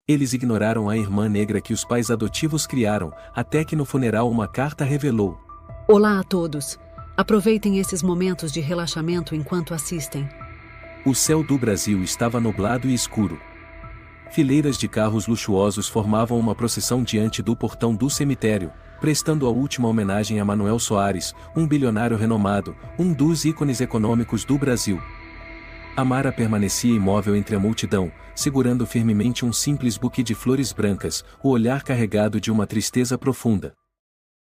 Eles ignoraram a irmã negra que os pais adotivos criaram, até que no funeral uma carta revelou: Olá a todos. Aproveitem esses momentos de relaxamento enquanto assistem. O céu do Brasil estava nublado e escuro. Fileiras de carros luxuosos formavam uma procissão diante do portão do cemitério, prestando a última homenagem a Manuel Soares, um bilionário renomado, um dos ícones econômicos do Brasil. Amara permanecia imóvel entre a multidão, segurando firmemente um simples buquê de flores brancas, o olhar carregado de uma tristeza profunda.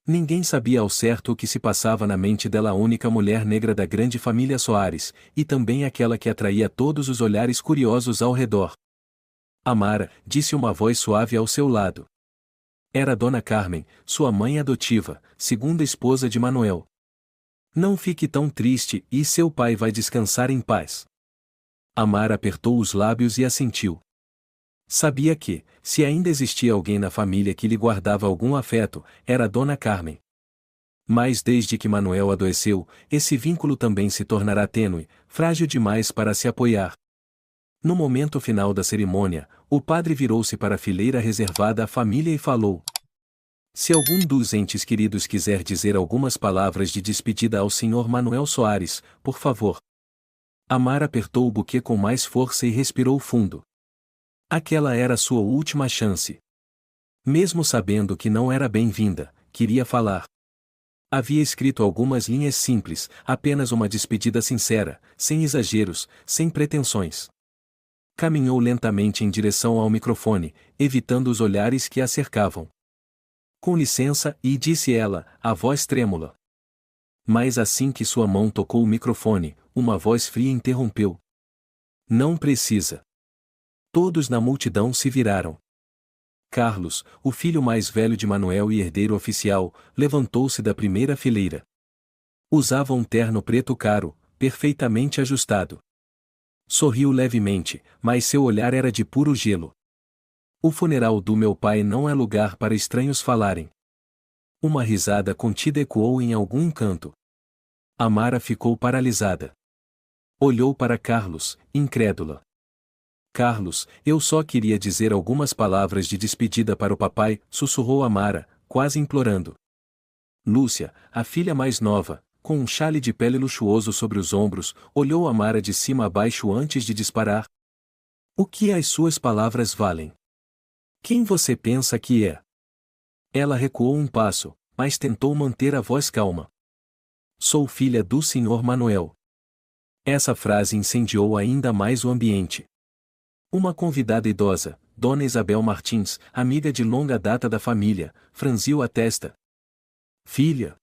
Ninguém sabia ao certo o que se passava na mente dela, a única mulher negra da grande família Soares, e também aquela que atraía todos os olhares curiosos ao redor. Amara, disse uma voz suave ao seu lado. Era Dona Carmen, sua mãe adotiva, segunda esposa de Manuel. Não fique tão triste, e seu pai vai descansar em paz. Amara apertou os lábios e assentiu. Sabia que, se ainda existia alguém na família que lhe guardava algum afeto, era Dona Carmen. Mas desde que Manuel adoeceu, esse vínculo também se tornará tênue, frágil demais para se apoiar. No momento final da cerimônia, o padre virou-se para a fileira reservada à família e falou: Se algum dos entes queridos quiser dizer algumas palavras de despedida ao Sr. Manuel Soares, por favor. Amara apertou o buquê com mais força e respirou fundo. Aquela era sua última chance. Mesmo sabendo que não era bem-vinda, queria falar. Havia escrito algumas linhas simples, apenas uma despedida sincera, sem exageros, sem pretensões. Caminhou lentamente em direção ao microfone, evitando os olhares que a cercavam. Com licença, e disse ela, a voz trêmula. Mas assim que sua mão tocou o microfone, uma voz fria interrompeu. Não precisa. Todos na multidão se viraram. Carlos, o filho mais velho de Manuel e herdeiro oficial, levantou-se da primeira fileira. Usava um terno preto caro, perfeitamente ajustado. Sorriu levemente, mas seu olhar era de puro gelo. O funeral do meu pai não é lugar para estranhos falarem. Uma risada contida ecoou em algum canto. Amara ficou paralisada. Olhou para Carlos, incrédula. Carlos, eu só queria dizer algumas palavras de despedida para o papai, sussurrou Amara, quase implorando. Lúcia, a filha mais nova, com um chale de pele luxuoso sobre os ombros, olhou Amara de cima a baixo antes de disparar. O que as suas palavras valem? Quem você pensa que é? Ela recuou um passo, mas tentou manter a voz calma. Sou filha do Sr. Manuel. Essa frase incendiou ainda mais o ambiente. Uma convidada idosa, Dona Isabel Martins, amiga de longa data da família, franziu a testa. Filha?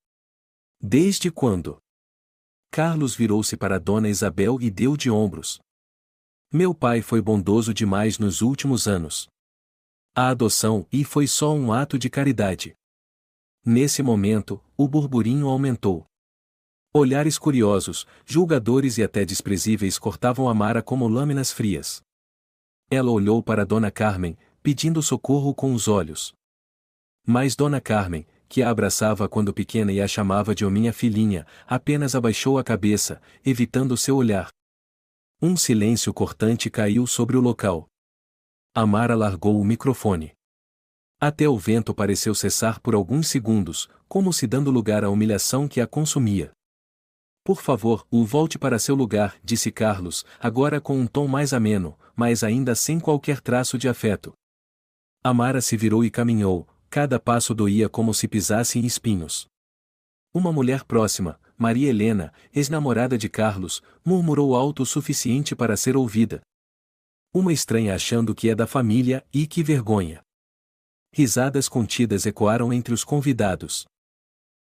Desde quando? Carlos virou-se para Dona Isabel e deu de ombros. Meu pai foi bondoso demais nos últimos anos. A adoção foi só um ato de caridade. Nesse momento, o burburinho aumentou. Olhares curiosos, julgadores e até desprezíveis cortavam Amara como lâminas frias. Ela olhou para Dona Carmen, pedindo socorro com os olhos. Mas Dona Carmen, que a abraçava quando pequena e a chamava de minha filhinha, apenas abaixou a cabeça, evitando seu olhar. Um silêncio cortante caiu sobre o local. Amara largou o microfone. Até o vento pareceu cessar por alguns segundos, como se dando lugar à humilhação que a consumia. Por favor, volte para seu lugar, disse Carlos, agora com um tom mais ameno, mas ainda sem qualquer traço de afeto. Amara se virou e caminhou. Cada passo doía como se pisasse em espinhos. Uma mulher próxima, Maria Helena, ex-namorada de Carlos, murmurou alto o suficiente para ser ouvida. Uma estranha achando que é da família, e que vergonha. Risadas contidas ecoaram entre os convidados.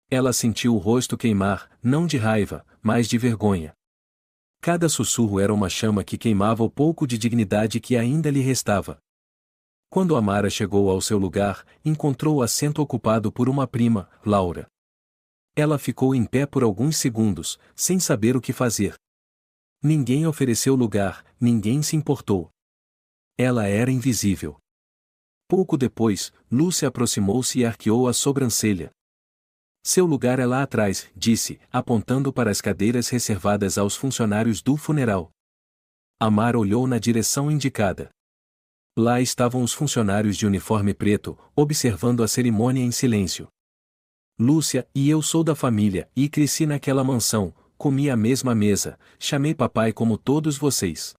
Ela sentiu o rosto queimar, não de raiva, mas de vergonha. Cada sussurro era uma chama que queimava o pouco de dignidade que ainda lhe restava. Quando Amara chegou ao seu lugar, encontrou o assento ocupado por uma prima, Laura. Ela ficou em pé por alguns segundos, sem saber o que fazer. Ninguém ofereceu lugar, ninguém se importou. Ela era invisível. Pouco depois, Lúcia aproximou-se e arqueou a sobrancelha. Seu lugar é lá atrás, disse, apontando para as cadeiras reservadas aos funcionários do funeral. Amara olhou na direção indicada. Lá estavam os funcionários de uniforme preto, observando a cerimônia em silêncio. Lúcia, e eu sou da família, e cresci naquela mansão, comi à mesma mesa, chamei papai como todos vocês.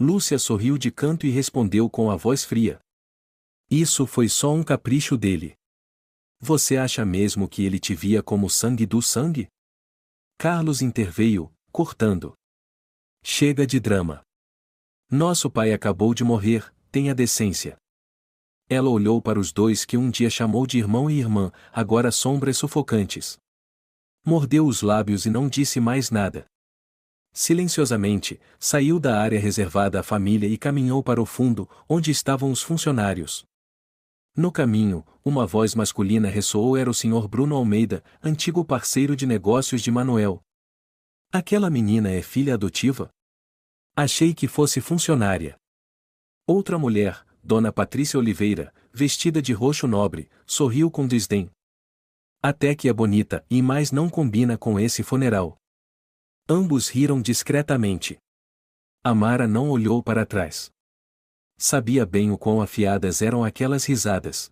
Lúcia sorriu de canto e respondeu com a voz fria. Isso foi só um capricho dele. Você acha mesmo que ele te via como sangue do sangue? Carlos interveio, cortando. Chega de drama. Nosso pai acabou de morrer, tenha decência. Ela olhou para os dois que um dia chamou de irmão e irmã, agora sombras sufocantes. Mordeu os lábios e não disse mais nada. Silenciosamente, saiu da área reservada à família e caminhou para o fundo, onde estavam os funcionários. No caminho, uma voz masculina ressoou. Era o Sr. Bruno Almeida, antigo parceiro de negócios de Manuel. Aquela menina é filha adotiva? Achei que fosse funcionária. Outra mulher, Dona Patrícia Oliveira, vestida de roxo nobre, sorriu com desdém. Até que é bonita, e mais não combina com esse funeral. Ambos riram discretamente. Amara não olhou para trás. Sabia bem o quão afiadas eram aquelas risadas.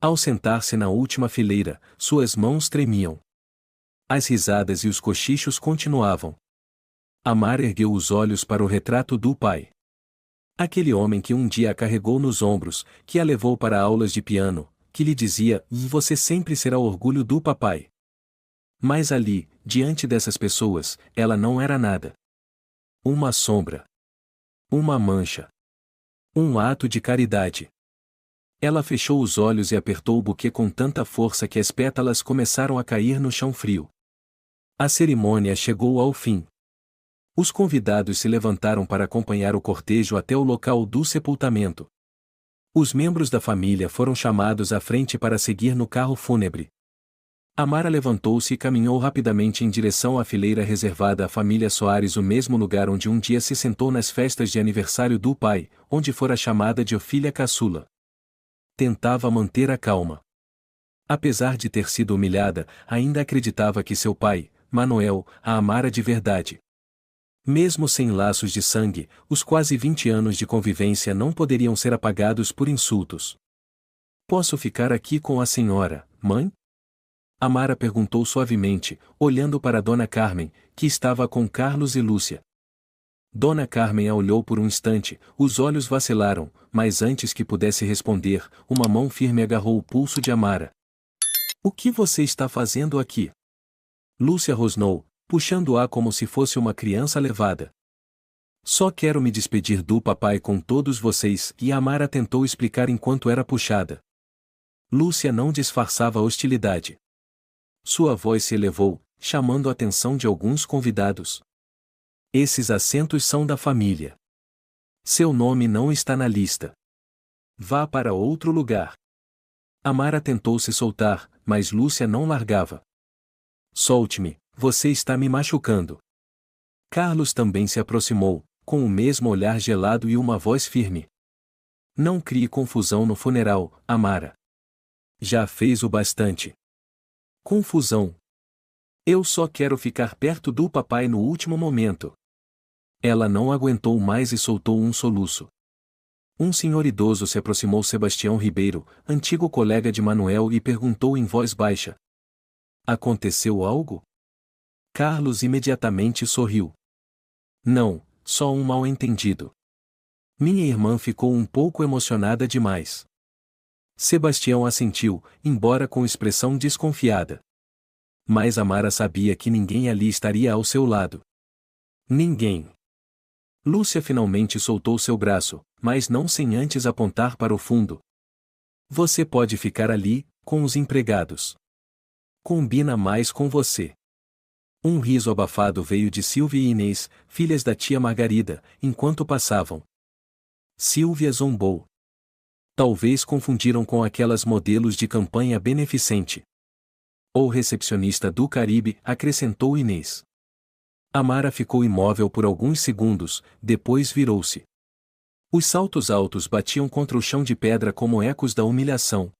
Ao sentar-se na última fileira, suas mãos tremiam. As risadas e os cochichos continuavam. Amara ergueu os olhos para o retrato do pai. Aquele homem que um dia a carregou nos ombros, que a levou para aulas de piano, que lhe dizia: "Você sempre será o orgulho do papai." Mas ali, diante dessas pessoas, ela não era nada. Uma sombra. Uma mancha. Um ato de caridade. Ela fechou os olhos e apertou o buquê com tanta força que as pétalas começaram a cair no chão frio. A cerimônia chegou ao fim. Os convidados se levantaram para acompanhar o cortejo até o local do sepultamento. Os membros da família foram chamados à frente para seguir no carro fúnebre. Amara levantou-se e caminhou rapidamente em direção à fileira reservada à família Soares, o mesmo lugar onde um dia se sentou nas festas de aniversário do pai, onde fora chamada de filha caçula. Tentava manter a calma. Apesar de ter sido humilhada, ainda acreditava que seu pai, Manuel, a amara de verdade. Mesmo sem laços de sangue, os quase 20 anos de convivência não poderiam ser apagados por insultos. "Posso ficar aqui com a senhora, mãe?" Amara perguntou suavemente, olhando para Dona Carmen, que estava com Carlos e Lúcia. Dona Carmen a olhou por um instante, os olhos vacilaram, mas antes que pudesse responder, uma mão firme agarrou o pulso de Amara. "O que você está fazendo aqui?" Lúcia rosnou, puxando-a como se fosse uma criança levada. "Só quero me despedir do papai com todos vocês", e Amara tentou explicar enquanto era puxada. Lúcia não disfarçava hostilidade. Sua voz se elevou, chamando a atenção de alguns convidados. "Esses assentos são da família. Seu nome não está na lista. Vá para outro lugar." Amara tentou se soltar, mas Lúcia não largava. "Solte-me, você está me machucando." Carlos também se aproximou, com o mesmo olhar gelado e uma voz firme. "Não crie confusão no funeral, Amara. Já fez o bastante." "Confusão? Eu só quero ficar perto do papai no último momento." Ela não aguentou mais e soltou um soluço. Um senhor idoso se aproximou. Sebastião Ribeiro, antigo colega de Manuel, e perguntou em voz baixa: "Aconteceu algo?" Carlos imediatamente sorriu. "Não, só um mal-entendido. Minha irmã ficou um pouco emocionada demais." Sebastião assentiu, embora com expressão desconfiada. Mas Amara sabia que ninguém ali estaria ao seu lado. Ninguém. Lúcia finalmente soltou seu braço, mas não sem antes apontar para o fundo. "Você pode ficar ali, com os empregados. Combina mais com você." Um riso abafado veio de Silvia e Inês, filhas da tia Margarida, enquanto passavam. Silvia zombou. Talvez confundiram com aquelas modelos de campanha beneficente. "Ou recepcionista do Caribe", acrescentou Inês. Amara ficou imóvel por alguns segundos, depois virou-se. Os saltos altos batiam contra o chão de pedra como ecos da humilhação.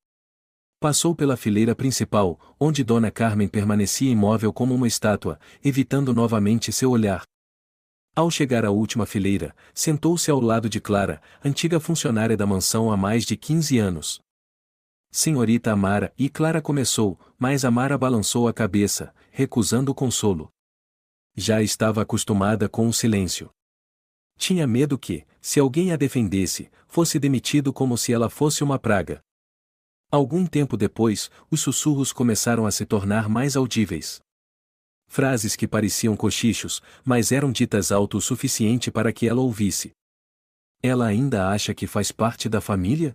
Passou pela fileira principal, onde Dona Carmen permanecia imóvel como uma estátua, evitando novamente seu olhar. Ao chegar à última fileira, sentou-se ao lado de Clara, antiga funcionária da mansão há mais de 15 anos. Senhorita Amara, e Clara começou, mas Amara balançou a cabeça, recusando o consolo. Já estava acostumada com o silêncio. Tinha medo que, se alguém a defendesse, fosse demitido como se ela fosse uma praga. Algum tempo depois, os sussurros começaram a se tornar mais audíveis. Frases que pareciam cochichos, mas eram ditas alto o suficiente para que ela ouvisse. Ela ainda acha que faz parte da família?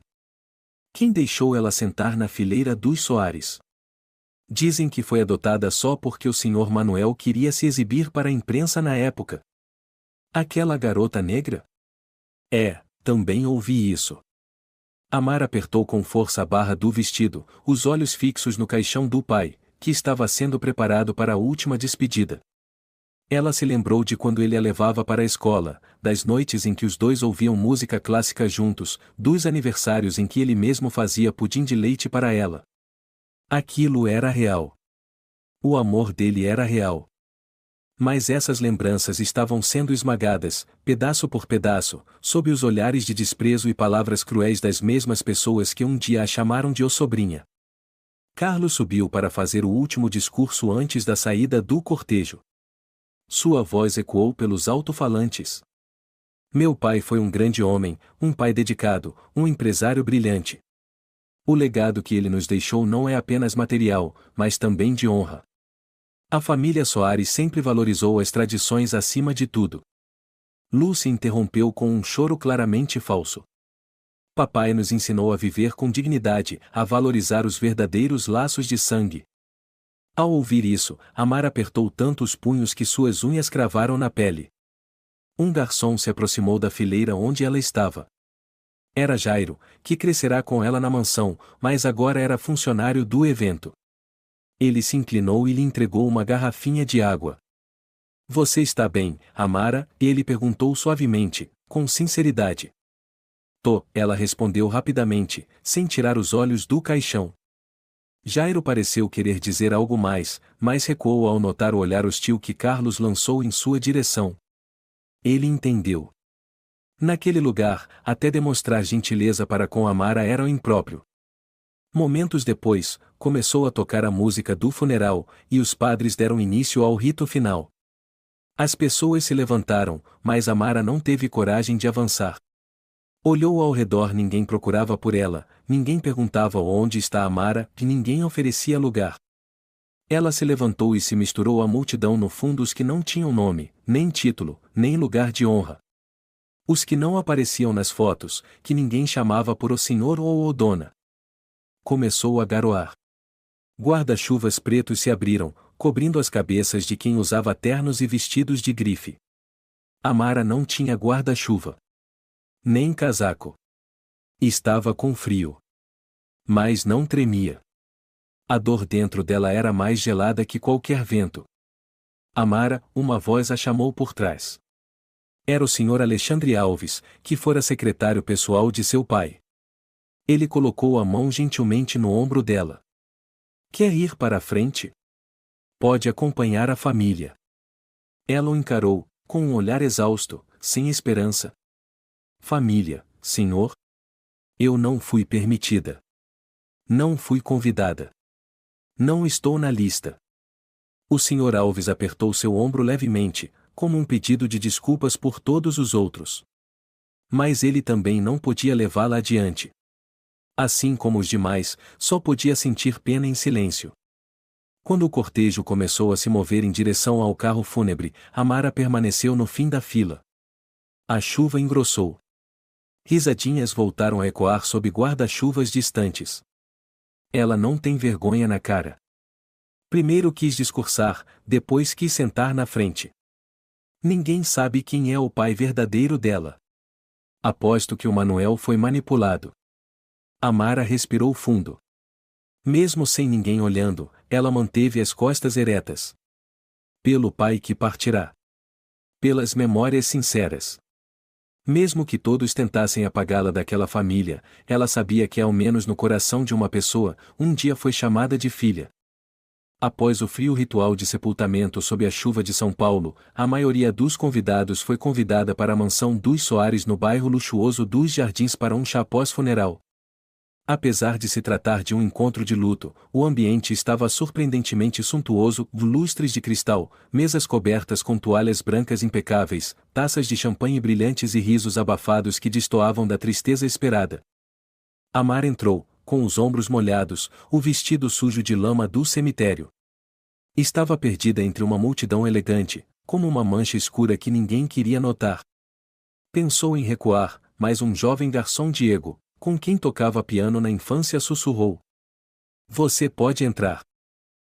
Quem deixou ela sentar na fileira dos Soares? Dizem que foi adotada só porque o Sr. Manuel queria se exibir para a imprensa na época. Aquela garota negra? Também ouvi isso. Amara apertou com força a barra do vestido, os olhos fixos no caixão do pai, que estava sendo preparado para a última despedida. Ela se lembrou de quando ele a levava para a escola, das noites em que os dois ouviam música clássica juntos, dos aniversários em que ele mesmo fazia pudim de leite para ela. Aquilo era real. O amor dele era real. Mas essas lembranças estavam sendo esmagadas, pedaço por pedaço, sob os olhares de desprezo e palavras cruéis das mesmas pessoas que um dia a chamaram de "ô sobrinha". Carlos subiu para fazer o último discurso antes da saída do cortejo. Sua voz ecoou pelos alto-falantes. Meu pai foi um grande homem, um pai dedicado, um empresário brilhante. O legado que ele nos deixou não é apenas material, mas também de honra. A família Soares sempre valorizou as tradições acima de tudo. Lúcia interrompeu com um choro claramente falso. Papai nos ensinou a viver com dignidade, a valorizar os verdadeiros laços de sangue. Ao ouvir isso, Amara apertou tanto os punhos que suas unhas cravaram na pele. Um garçom se aproximou da fileira onde ela estava. Era Jairo, que crescerá com ela na mansão, mas agora era funcionário do evento. Ele se inclinou e lhe entregou uma garrafinha de água. "Você está bem, Amara?" ele perguntou suavemente, com sinceridade. "Tô", ela respondeu rapidamente, sem tirar os olhos do caixão. Jairo pareceu querer dizer algo mais, mas recuou ao notar o olhar hostil que Carlos lançou em sua direção. Ele entendeu. Naquele lugar, até demonstrar gentileza para com Amara era impróprio. Momentos depois, começou a tocar a música do funeral, e os padres deram início ao rito final. As pessoas se levantaram, mas Amara não teve coragem de avançar. Olhou ao redor, ninguém procurava por ela, ninguém perguntava onde está Amara, e ninguém oferecia lugar. Ela se levantou e se misturou à multidão no fundo, os que não tinham nome, nem título, nem lugar de honra. Os que não apareciam nas fotos, que ninguém chamava por o senhor ou o dona. Começou a garoar. Guarda-chuvas pretos se abriram, cobrindo as cabeças de quem usava ternos e vestidos de grife. Amara não tinha guarda-chuva. Nem casaco. Estava com frio. Mas não tremia. A dor dentro dela era mais gelada que qualquer vento. "Amara", uma voz a chamou por trás. Era o Sr. Alexandre Alves, que fora secretário pessoal de seu pai. Ele colocou a mão gentilmente no ombro dela. "Quer ir para a frente? Pode acompanhar a família." Ela o encarou, com um olhar exausto, sem esperança. "Família, senhor? Eu não fui permitida. Não fui convidada. Não estou na lista." O Sr. Alves apertou seu ombro levemente, como um pedido de desculpas por todos os outros. Mas ele também não podia levá-la adiante. Assim como os demais, só podia sentir pena em silêncio. Quando o cortejo começou a se mover em direção ao carro fúnebre, Amara permaneceu no fim da fila. A chuva engrossou. Risadinhas voltaram a ecoar sob guarda-chuvas distantes. Ela não tem vergonha na cara. Primeiro quis discursar, depois quis sentar na frente. Ninguém sabe quem é o pai verdadeiro dela. Aposto que o Manuel foi manipulado. Amara respirou fundo. Mesmo sem ninguém olhando, ela manteve as costas eretas. Pelo pai que partirá. Pelas memórias sinceras. Mesmo que todos tentassem apagá-la daquela família, ela sabia que ao menos no coração de uma pessoa, um dia foi chamada de filha. Após o frio ritual de sepultamento sob a chuva de São Paulo, a maioria dos convidados foi convidada para a mansão dos Soares no bairro luxuoso dos Jardins para um chá pós-funeral. Apesar de se tratar de um encontro de luto, o ambiente estava surpreendentemente suntuoso, lustres de cristal, mesas cobertas com toalhas brancas impecáveis, taças de champanhe brilhantes e risos abafados que destoavam da tristeza esperada. Amara entrou, com os ombros molhados, o vestido sujo de lama do cemitério. Estava perdida entre uma multidão elegante, como uma mancha escura que ninguém queria notar. Pensou em recuar, mas um jovem garçom Diego, com quem tocava piano na infância, sussurrou: "Você pode entrar.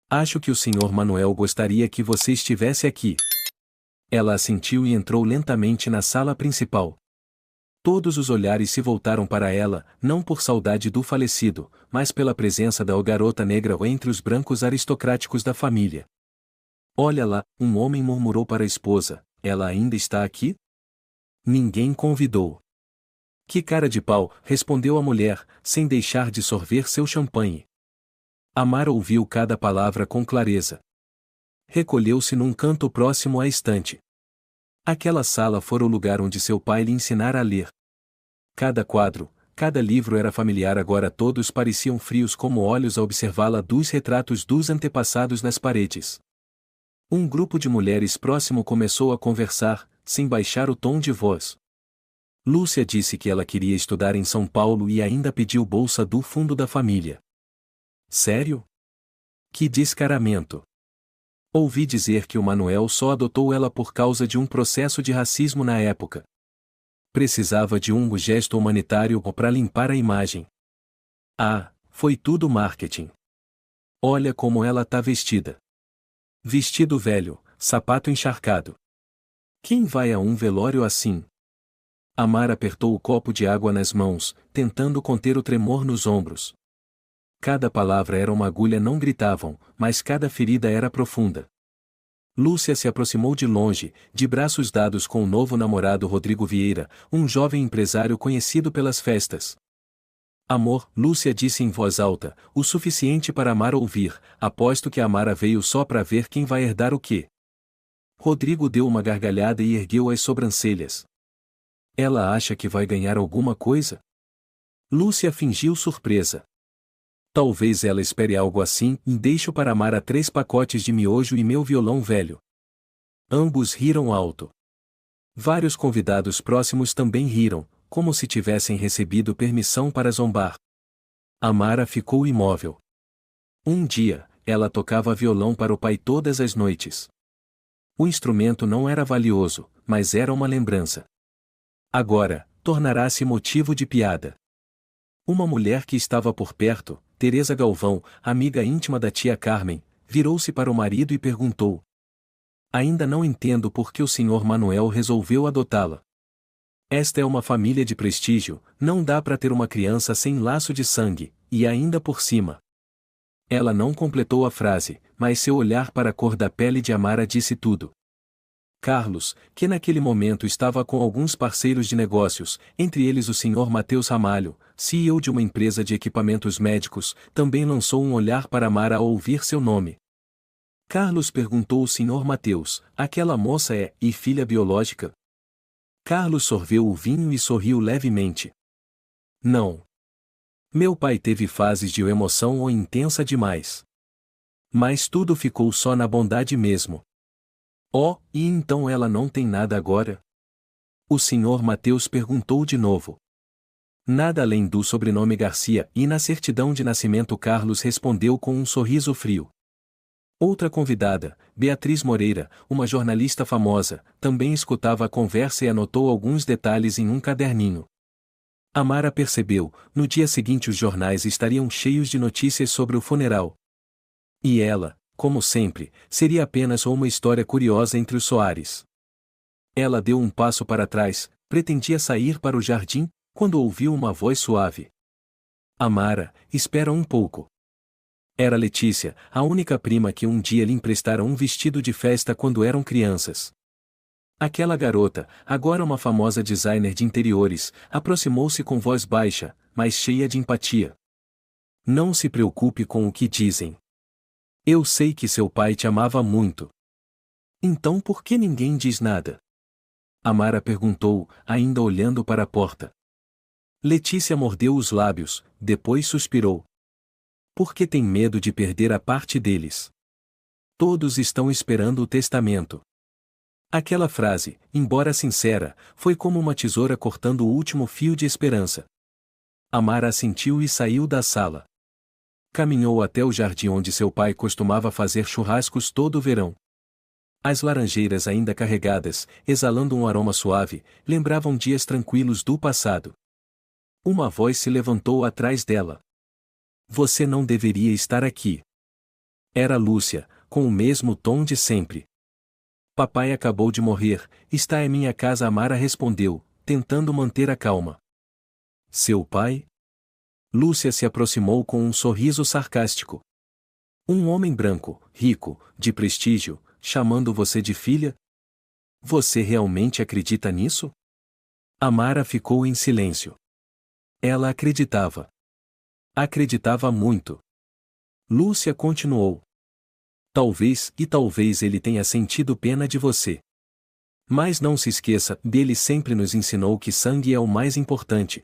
Acho que o Sr. Manuel gostaria que você estivesse aqui." Ela assentiu e entrou lentamente na sala principal. Todos os olhares se voltaram para ela, não por saudade do falecido, mas pela presença da garota negra entre os brancos aristocráticos da família. "Olha lá", um homem murmurou para a esposa, "ela ainda está aqui?" "Ninguém convidou." "Que cara de pau", respondeu a mulher, sem deixar de sorver seu champanhe. Amara ouviu cada palavra com clareza. Recolheu-se num canto próximo à estante. Aquela sala fora o lugar onde seu pai lhe ensinara a ler. Cada quadro, cada livro era familiar, agora todos pareciam frios como olhos a observá-la dos retratos dos antepassados nas paredes. Um grupo de mulheres próximo começou a conversar, sem baixar o tom de voz. Lúcia disse que ela queria estudar em São Paulo e ainda pediu bolsa do fundo da família. Sério? Que descaramento! Ouvi dizer que o Manuel só adotou ela por causa de um processo de racismo na época. Precisava de um gesto humanitário para limpar a imagem. Ah, foi tudo marketing. Olha como ela tá vestida. Vestido velho, sapato encharcado. Quem vai a um velório assim? Amara apertou o copo de água nas mãos, tentando conter o tremor nos ombros. Cada palavra era uma agulha, não gritavam, mas cada ferida era profunda. Lúcia se aproximou de longe, de braços dados com o novo namorado Rodrigo Vieira, um jovem empresário conhecido pelas festas. "Amor", Lúcia disse em voz alta, o suficiente para Amara ouvir, "aposto que Amara veio só para ver quem vai herdar o quê." Rodrigo deu uma gargalhada e ergueu as sobrancelhas. "Ela acha que vai ganhar alguma coisa?" Lúcia fingiu surpresa. "Talvez ela espere algo assim, e deixo para Amara 3 pacotes de miojo e meu violão velho." Ambos riram alto. Vários convidados próximos também riram, como se tivessem recebido permissão para zombar. Amara ficou imóvel. Um dia, ela tocava violão para o pai todas as noites. O instrumento não era valioso, mas era uma lembrança. Agora, tornará-se motivo de piada. Uma mulher que estava por perto, Teresa Galvão, amiga íntima da tia Carmen, virou-se para o marido e perguntou: "Ainda não entendo por que o Sr. Manuel resolveu adotá-la. Esta é uma família de prestígio, não dá para ter uma criança sem laço de sangue, e ainda por cima." Ela não completou a frase, mas seu olhar para a cor da pele de Amara disse tudo. Carlos, que naquele momento estava com alguns parceiros de negócios, entre eles o Sr. Matheus Ramalho, CEO de uma empresa de equipamentos médicos, também lançou um olhar para Amara ao ouvir seu nome. Carlos, perguntou o Sr. Matheus, "aquela moça é, e filha biológica?" Carlos sorveu o vinho e sorriu levemente. "Não. Meu pai teve fases de emoção ou intensa demais. Mas tudo ficou só na bondade mesmo." "Oh, e então ela não tem nada agora?" O Sr. Matheus perguntou de novo. "Nada além do sobrenome Garcia, e na certidão de nascimento." Carlos respondeu com um sorriso frio. Outra convidada, Beatriz Moreira, uma jornalista famosa, também escutava a conversa e anotou alguns detalhes em um caderninho. Amara percebeu, no dia seguinte os jornais estariam cheios de notícias sobre o funeral. E ela, como sempre, seria apenas uma história curiosa entre os Soares. Ela deu um passo para trás, pretendia sair para o jardim, quando ouviu uma voz suave. "Amara, espera um pouco." Era Letícia, a única prima que um dia lhe emprestara um vestido de festa quando eram crianças. Aquela garota, agora uma famosa designer de interiores, aproximou-se com voz baixa, mas cheia de empatia. "Não se preocupe com o que dizem. Eu sei que seu pai te amava muito. Então por que ninguém diz nada? Amara perguntou, ainda olhando para a porta. Letícia mordeu os lábios, depois suspirou. Porque tem medo de perder a parte deles. Todos estão esperando o testamento. Aquela frase, embora sincera, foi como uma tesoura cortando o último fio de esperança. Amara assentiu e saiu da sala. Caminhou até o jardim onde seu pai costumava fazer churrascos todo o verão. As laranjeiras ainda carregadas, exalando um aroma suave, lembravam dias tranquilos do passado. Uma voz se levantou atrás dela. Você não deveria estar aqui. Era Lúcia, com o mesmo tom de sempre. Papai acabou de morrer, está em minha casa. Amara respondeu, tentando manter a calma. Seu pai? Lúcia se aproximou com um sorriso sarcástico. Um homem branco, rico, de prestígio, chamando você de filha? Você realmente acredita nisso? Amara ficou em silêncio. Ela acreditava. Acreditava muito. Lúcia continuou. Talvez ele tenha sentido pena de você. Mas não se esqueça, ele sempre nos ensinou que sangue é o mais importante.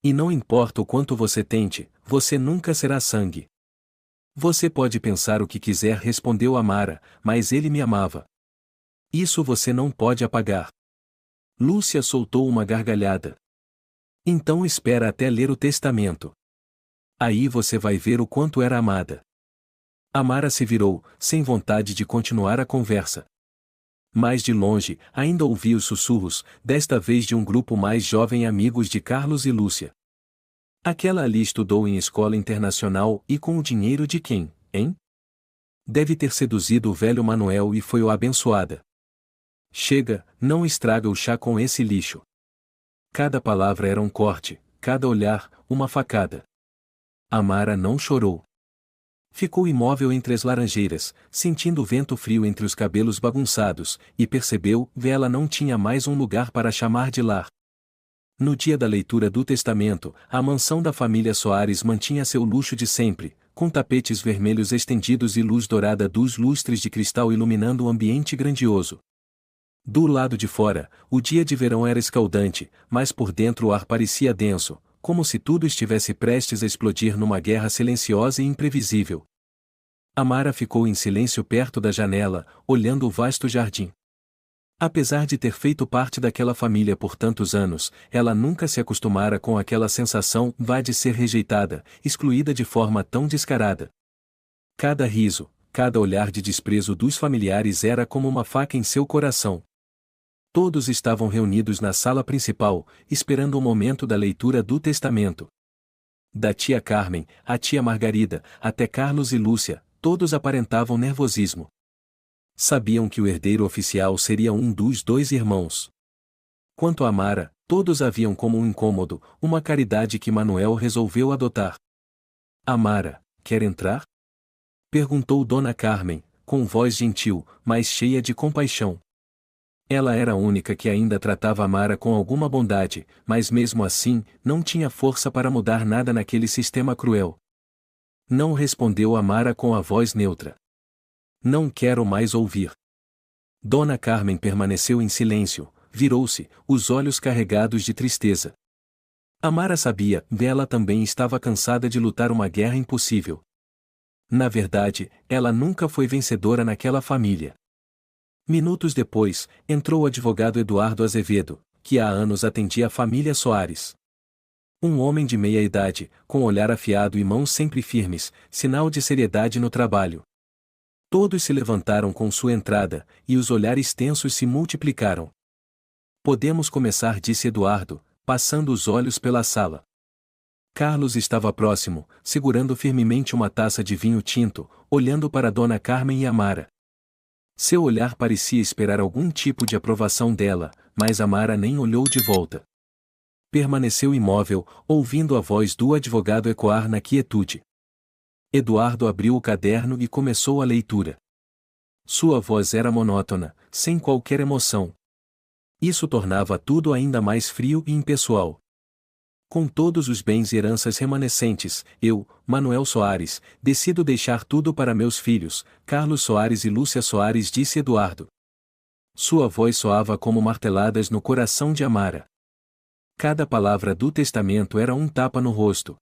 E não importa o quanto você tente, você nunca será sangue. Você pode pensar o que quiser, respondeu Amara, mas ele me amava. Isso você não pode apagar. Lúcia soltou uma gargalhada. Então espera até ler o testamento. Aí você vai ver o quanto era amada. Amara se virou, sem vontade de continuar a conversa. Mais de longe, ainda ouvia os sussurros, desta vez de um grupo mais jovem, amigos de Carlos e Lúcia. Aquela ali estudou em escola internacional e com o dinheiro de quem, hein? Deve ter seduzido o velho Manuel e foi o abençoada. Chega, não estraga o chá com esse lixo. Cada palavra era um corte, cada olhar, uma facada. Amara não chorou. Ficou imóvel entre as laranjeiras, sentindo o vento frio entre os cabelos bagunçados, e percebeu que ela não tinha mais um lugar para chamar de lar. No dia da leitura do testamento, a mansão da família Soares mantinha seu luxo de sempre, com tapetes vermelhos estendidos e luz dourada dos lustres de cristal iluminando o ambiente grandioso. Do lado de fora, o dia de verão era escaldante, mas por dentro o ar parecia denso, como se tudo estivesse prestes a explodir numa guerra silenciosa e imprevisível. Amara ficou em silêncio perto da janela, olhando o vasto jardim. Apesar de ter feito parte daquela família por tantos anos, ela nunca se acostumara com aquela sensação de ser rejeitada, excluída de forma tão descarada. Cada riso, cada olhar de desprezo dos familiares era como uma faca em seu coração. Todos estavam reunidos na sala principal, esperando o momento da leitura do testamento. Da tia Carmen, à tia Margarida, até Carlos e Lúcia, todos aparentavam nervosismo. Sabiam que o herdeiro oficial seria um dos dois irmãos. Quanto a Amara, todos a viam como um incômodo, uma caridade que Manuel resolveu adotar. Amara, quer entrar? Perguntou Dona Carmen, com voz gentil, mas cheia de compaixão. Ela era a única que ainda tratava Amara com alguma bondade, mas mesmo assim, não tinha força para mudar nada naquele sistema cruel. Não respondeu Amara com a voz neutra. Não quero mais ouvir. Dona Carmen permaneceu em silêncio, virou-se, os olhos carregados de tristeza. Amara sabia, ela também estava cansada de lutar uma guerra impossível. Na verdade, ela nunca foi vencedora naquela família. Minutos depois, entrou o advogado Eduardo Azevedo, que há anos atendia a família Soares. Um homem de meia idade, com olhar afiado e mãos sempre firmes, sinal de seriedade no trabalho. Todos se levantaram com sua entrada, e os olhares tensos se multiplicaram. Podemos começar, disse Eduardo, passando os olhos pela sala. Carlos estava próximo, segurando firmemente uma taça de vinho tinto, olhando para Dona Carmen e Amara. Seu olhar parecia esperar algum tipo de aprovação dela, mas Amara nem olhou de volta. Permaneceu imóvel, ouvindo a voz do advogado ecoar na quietude. Eduardo abriu o caderno e começou a leitura. Sua voz era monótona, sem qualquer emoção. Isso tornava tudo ainda mais frio e impessoal. Com todos os bens e heranças remanescentes, eu, Manuel Soares, decido deixar tudo para meus filhos, Carlos Soares e Lúcia Soares, disse Eduardo. Sua voz soava como marteladas no coração de Amara. Cada palavra do testamento era um tapa no rosto.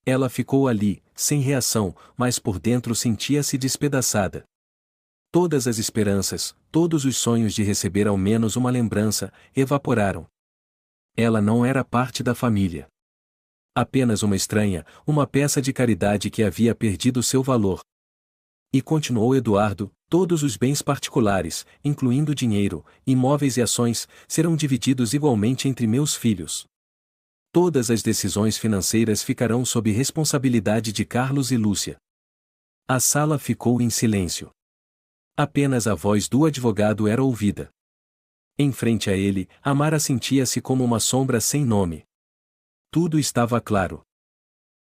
Ela ficou ali, sem reação, mas por dentro sentia-se despedaçada. Todas as esperanças, todos os sonhos de receber ao menos uma lembrança, evaporaram. Ela não era parte da família. Apenas uma estranha, uma peça de caridade que havia perdido seu valor. E continuou Eduardo, todos os bens particulares, incluindo dinheiro, imóveis e ações, serão divididos igualmente entre meus filhos. Todas as decisões financeiras ficarão sob responsabilidade de Carlos e Lúcia. A sala ficou em silêncio. Apenas a voz do advogado era ouvida. Em frente a ele, Amara sentia-se como uma sombra sem nome. Tudo estava claro.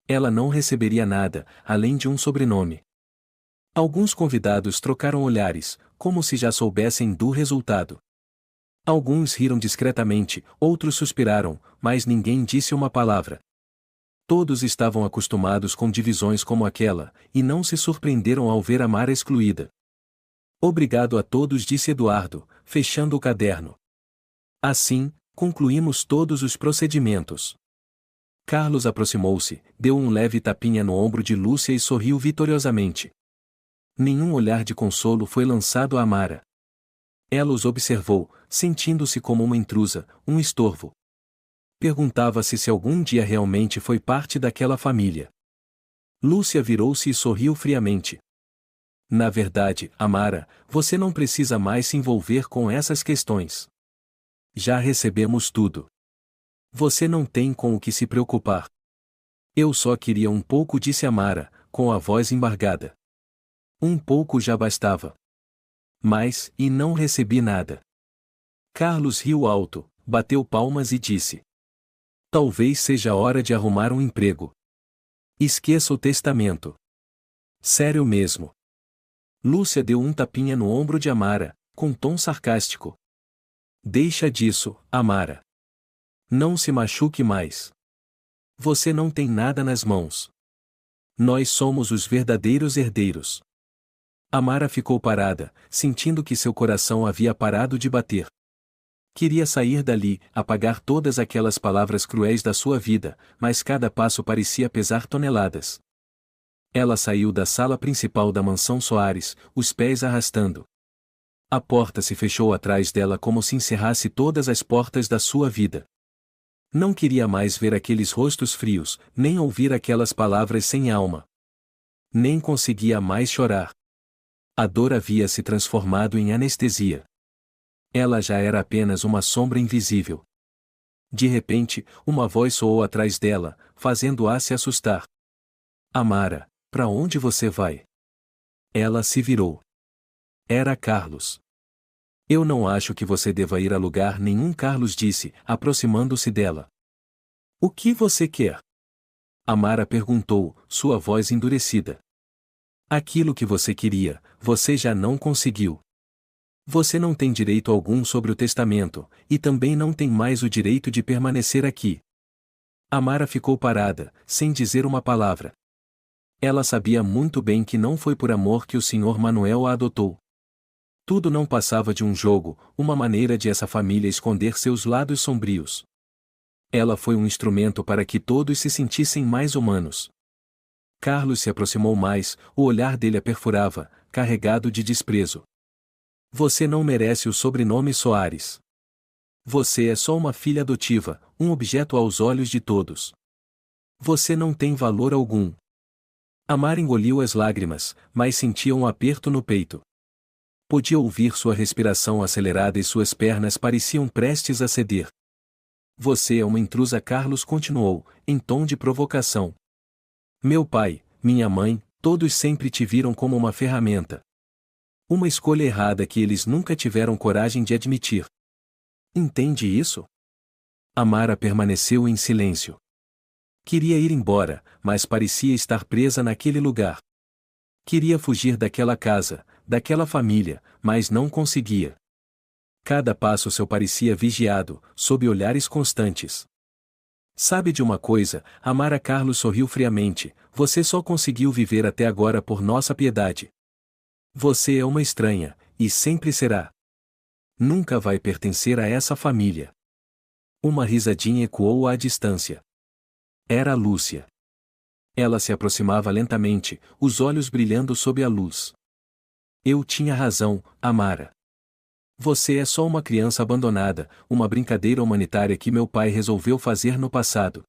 Ela não receberia nada, além de um sobrenome. Alguns convidados trocaram olhares, como se já soubessem do resultado. Alguns riram discretamente, outros suspiraram, mas ninguém disse uma palavra. Todos estavam acostumados com divisões como aquela, e não se surpreenderam ao ver Amara excluída. Obrigado a todos, disse Eduardo, fechando o caderno. Assim, concluímos todos os procedimentos. Carlos aproximou-se, deu um leve tapinha no ombro de Lúcia e sorriu vitoriosamente. Nenhum olhar de consolo foi lançado a Amara. Ela os observou, sentindo-se como uma intrusa, um estorvo. Perguntava-se se algum dia realmente foi parte daquela família. Lúcia virou-se e sorriu friamente. Na verdade, Amara, você não precisa mais se envolver com essas questões. Já recebemos tudo. Você não tem com o que se preocupar. Eu só queria um pouco, disse Amara, com a voz embargada. Um pouco já bastava. Mas, e não recebi nada. Carlos riu alto, bateu palmas e disse. Talvez seja hora de arrumar um emprego. Esqueça o testamento. Sério mesmo. Lúcia deu um tapinha no ombro de Amara, com tom sarcástico. Deixa disso, Amara. Não se machuque mais. Você não tem nada nas mãos. Nós somos os verdadeiros herdeiros. Amara ficou parada, sentindo que seu coração havia parado de bater. Queria sair dali, apagar todas aquelas palavras cruéis da sua vida, mas cada passo parecia pesar toneladas. Ela saiu da sala principal da mansão Soares, os pés arrastando. A porta se fechou atrás dela como se encerrasse todas as portas da sua vida. Não queria mais ver aqueles rostos frios, nem ouvir aquelas palavras sem alma. Nem conseguia mais chorar. A dor havia se transformado em anestesia. Ela já era apenas uma sombra invisível. De repente, uma voz soou atrás dela, fazendo-a se assustar. Amara, para onde você vai? Ela se virou. Era Carlos. Eu não acho que você deva ir a lugar nenhum, Carlos disse, aproximando-se dela. O que você quer? Amara perguntou, sua voz endurecida. Aquilo que você queria, você já não conseguiu. Você não tem direito algum sobre o testamento, e também não tem mais o direito de permanecer aqui. Amara ficou parada, sem dizer uma palavra. Ela sabia muito bem que não foi por amor que o Sr. Manuel a adotou. Tudo não passava de um jogo, uma maneira de essa família esconder seus lados sombrios. Ela foi um instrumento para que todos se sentissem mais humanos. Carlos se aproximou mais, o olhar dele a perfurava, carregado de desprezo. Você não merece o sobrenome Soares. Você é só uma filha adotiva, um objeto aos olhos de todos. Você não tem valor algum. Amara engoliu as lágrimas, mas sentia um aperto no peito. Podia ouvir sua respiração acelerada e suas pernas pareciam prestes a ceder. Você é uma intrusa, Carlos continuou, em tom de provocação. Meu pai, minha mãe, todos sempre te viram como uma ferramenta. Uma escolha errada que eles nunca tiveram coragem de admitir. Entende isso? Amara permaneceu em silêncio. Queria ir embora, mas parecia estar presa naquele lugar. Queria fugir daquela casa, daquela família, mas não conseguia. Cada passo seu parecia vigiado, sob olhares constantes. Sabe de uma coisa? Amara Carlos sorriu friamente. Você só conseguiu viver até agora por nossa piedade. Você é uma estranha, e sempre será. Nunca vai pertencer a essa família. Uma risadinha ecoou à distância. Era a Lúcia. Ela se aproximava lentamente, os olhos brilhando sob a luz. Eu tinha razão, Amara. Você é só uma criança abandonada, uma brincadeira humanitária que meu pai resolveu fazer no passado.